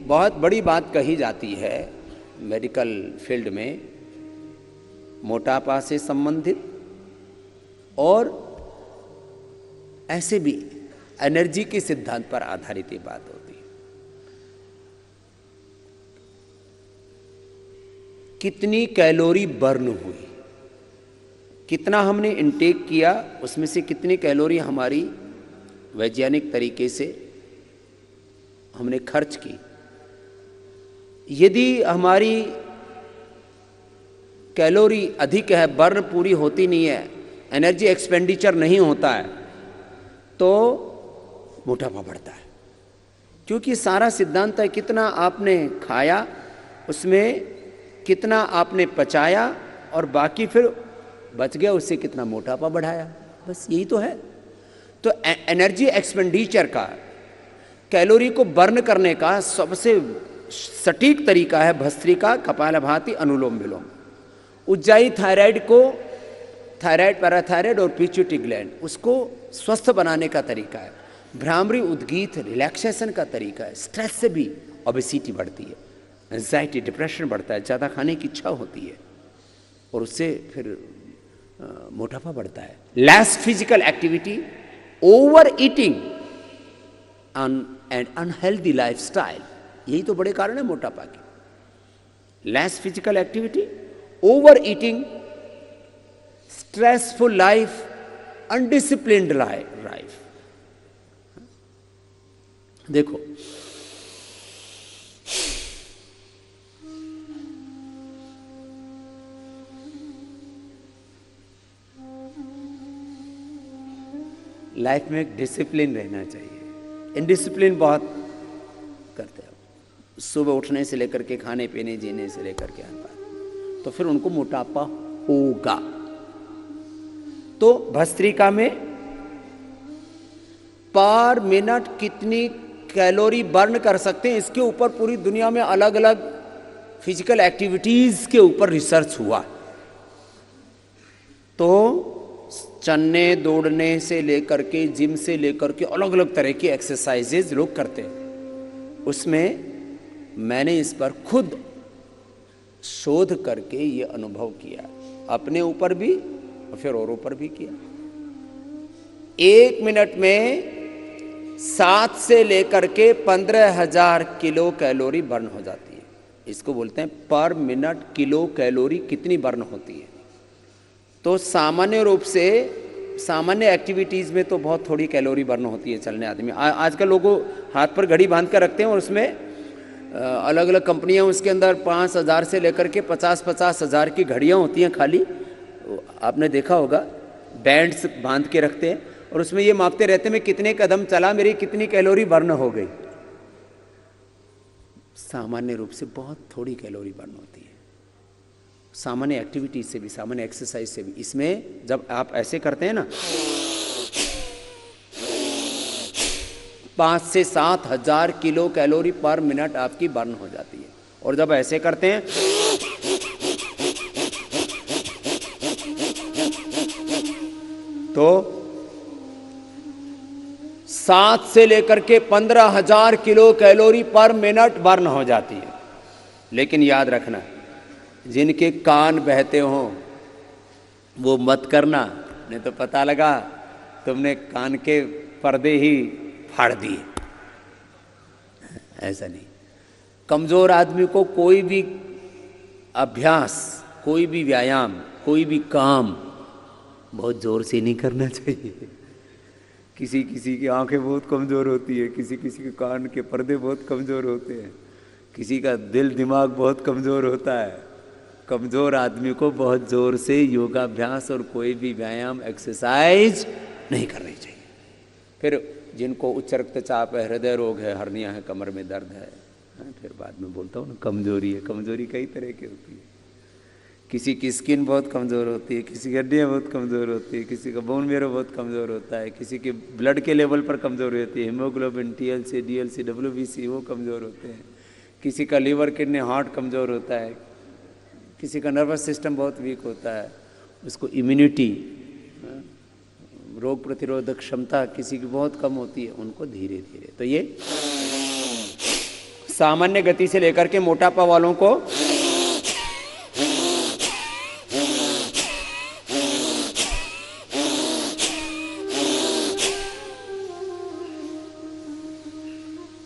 बहुत बड़ी बात कही जाती है मेडिकल फील्ड में, मोटापा से संबंधित और ऐसे भी एनर्जी के सिद्धांत पर आधारित ये बात होती है। कितनी कैलोरी बर्न हुई, कितना हमने इनटेक किया, उसमें से कितनी कैलोरी हमारी वैज्ञानिक तरीके से हमने खर्च की। यदि हमारी कैलोरी अधिक है, बर्न पूरी होती नहीं है, एनर्जी एक्सपेंडिचर नहीं होता है, तो मोटापा बढ़ता है। क्योंकि सारा सिद्धांत है कितना आपने खाया, उसमें कितना आपने पचाया और बाकी फिर बच गया, उससे कितना मोटापा बढ़ाया, बस यही तो है। तो एनर्जी एक्सपेंडिचर का, कैलोरी को बर्न करने का सबसे सटीक तरीका है भस्त्रिका, कपालभाति, अनुलोम विलोम। उज्जाई थायराइड को, थायराइड, पैराथायराइड और पिट्यूटरी ग्लैंड, उसको स्वस्थ बनाने का तरीका है। भ्रामरी उद्गीत रिलैक्सेशन का तरीका है। स्ट्रेस से भी ओबेसिटी बढ़ती है, एंजाइटी, डिप्रेशन बढ़ता है, ज़्यादा खाने की इच्छा होती है और उससे फिर मोटापा बढ़ता है। Less physical activity, over eating and unhealthy lifestyle, यही तो बड़े कारण है मोटापा के। Less physical activity, over eating, stressful life, undisciplined life. देखो, लाइफ में एक डिसिप्लिन रहना चाहिए। इनडिसिप्लिन बहुत करते हैं, सुबह उठने से लेकर के खाने पीने, जीने से लेकर के तो फिर उनको मोटापा होगा। तो भस्त्रिका में पर मिनट कितनी कैलोरी बर्न कर सकते हैं, इसके ऊपर पूरी दुनिया में अलग अलग फिजिकल एक्टिविटीज के ऊपर रिसर्च हुआ। तो चलने दौड़ने से लेकर के, जिम से लेकर के अलग अलग तरह की एक्सरसाइजेज लोग करते हैं। उसमें मैंने इस पर खुद शोध करके ये अनुभव किया, अपने ऊपर भी और फिर औरों पर भी किया। 1 मिनट में 7 से लेकर के 15,000 किलो कैलोरी बर्न हो जाती है। इसको बोलते हैं पर मिनट किलो कैलोरी कितनी बर्न होती है। तो सामान्य रूप से सामान्य एक्टिविटीज़ में तो बहुत थोड़ी कैलोरी बर्न होती है चलने आदमी। आजकल लोगों हाथ पर घड़ी बांध कर रखते हैं और उसमें अलग अलग कंपनियां, उसके अंदर 5,000 से लेकर के 50,000 की घड़ियां होती हैं खाली, आपने देखा होगा, बैंड्स बांध के रखते हैं और उसमें ये मापते रहते हैं मैं कितने कदम चला, मेरी कितनी कैलोरी बर्न हो गई। सामान्य रूप से बहुत थोड़ी कैलोरी बर्न होती है, सामान्य एक्टिविटी से भी, सामान्य एक्सरसाइज से भी। इसमें जब आप ऐसे करते हैं ना, 5 से 7 हजार किलो कैलोरी पर मिनट आपकी बर्न हो जाती है। और जब ऐसे करते हैं तो 7 से लेकर के 15,000 किलो कैलोरी पर मिनट बर्न हो जाती है। लेकिन याद रखना, जिनके कान बहते हो वो मत करना, नहीं तो पता लगा तुमने कान के पर्दे ही फाड़ दिए। ऐसा नहीं। कमजोर आदमी को कोई भी अभ्यास, कोई भी व्यायाम, कोई भी काम बहुत जोर से नहीं करना चाहिए। किसी किसी की आंखें बहुत कमजोर होती है, किसी किसी के कान के पर्दे बहुत कमजोर होते हैं, किसी का दिल दिमाग बहुत कमजोर होता है। कमजोर आदमी को बहुत जोर से योगाभ्यास और कोई भी व्यायाम, एक्सरसाइज नहीं करनी चाहिए। फिर जिनको उच्च रक्तचाप है, हृदय रोग है, हर्निया है, कमर में दर्द है, फिर बाद में बोलता हूँ ना कमजोरी है। कमजोरी कई तरह की होती है। किसी की स्किन बहुत कमज़ोर होती है, किसी की हड्डियाँ बहुत कमज़ोर होती है, किसी का बोन मेरो बहुत कमज़ोर होता है, किसी के ब्लड के लेवल पर कमज़ोरी होती है, हीमोग्लोबिन, TLC, DLC, WBC वो कमज़ोर होते हैं, किसी का लीवर, किडनी, हार्ट कमज़ोर होता है, किसी का नर्वस सिस्टम बहुत वीक होता है, उसको इम्यूनिटी, रोग प्रतिरोधक क्षमता किसी की बहुत कम होती है, उनको धीरे धीरे। तो ये सामान्य गति से लेकर के मोटापा वालों को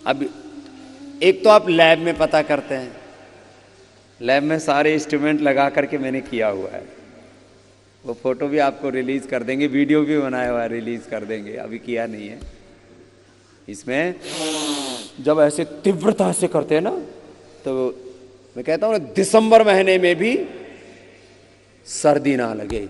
अब एक तो आप लैब में पता करते हैं, लैब में सारे इंस्ट्रूमेंट लगा करके मैंने किया हुआ है, वो फोटो भी आपको रिलीज कर देंगे, वीडियो भी बनाया हुआ है, रिलीज कर देंगे, अभी किया नहीं है। इसमें जब ऐसे तीव्रता से करते हैं ना, तो मैं कहता हूँ दिसंबर महीने में भी सर्दी ना लगे।